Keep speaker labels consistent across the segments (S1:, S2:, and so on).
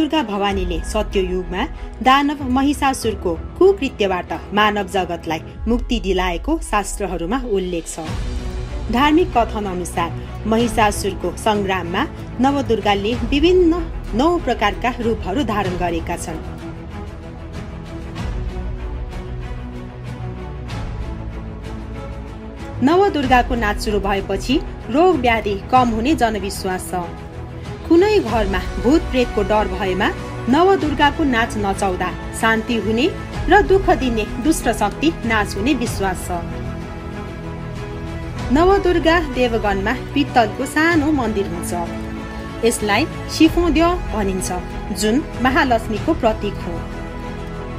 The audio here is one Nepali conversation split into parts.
S1: नवदुर्गा भवानीले सत्ययुगमा दानव महिषासुरको कुकृत्यबाट मानव जगतलाई मुक्ति दिलाएको शास्त्रहरूमा उल्लेख छ। धार्मिक कथन अनुसार महिषासुरको संग्राममा नवदुर्गाले विभिन्न 9 प्रकारका रूपहरू धारण गरेका छन्। नवदुर्गाको नाच सुरु भएपछि रोग व्याधि कम हुने जनविश्वास छ। कुनै घरमा भूत प्रेतको डर भएमा नवदुर्गाको नाच नचाउँदा शान्ति हुने र दुःख दिने दुष्ट शक्ति नाश हुने विश्वास छ। नवदुर्गा देवगनमा पित्तलको सानो मन्दिर हुन्छ। यसलाई शिफोद्य भनिन्छ, जुन महालक्ष्मीको प्रतीक हो।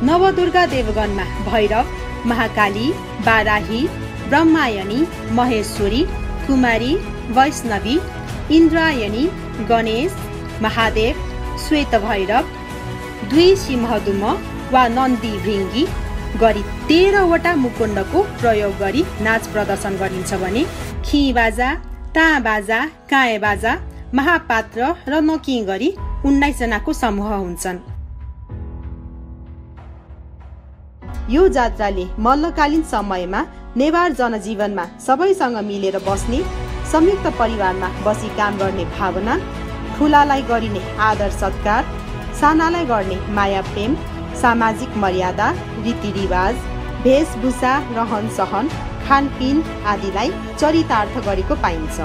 S1: नवदुर्गा देवगनमा भैरव, महाकाली, बाराही, ब्रह्मायणी, महेश्वरी, कुमारी, वैष्णवी, इन्द्रायणी, गणेश, महादेव, श्वेत भैरव, द्विसिंहदुम वा नन्दी भृङ्गी गरी 13 वटा मुकुण्डको प्रयोग गरी नाच प्रदर्शन गरिन्छ भने खिबाजा, ताँबाजा, काँयबाजा, महापात्र र नकिं गरी 19 जनाको समूह हुन्छन्। यो जात्राले मल्लकालीन समयमा नेवार जनजीवनमा सबैसँग मिलेर बस्ने, संयुक्त परिवारमा बसी काम गर्ने भावना, ठुलालाई गरिने आदर सत्कार, सानालाई गर्ने माया प्रेम, सामाजिक मर्यादा, रीतिरिवाज, वेशभूषा, रहन सहन, खानपिन आदिलाई चरितार्थ गरेको पाइन्छ।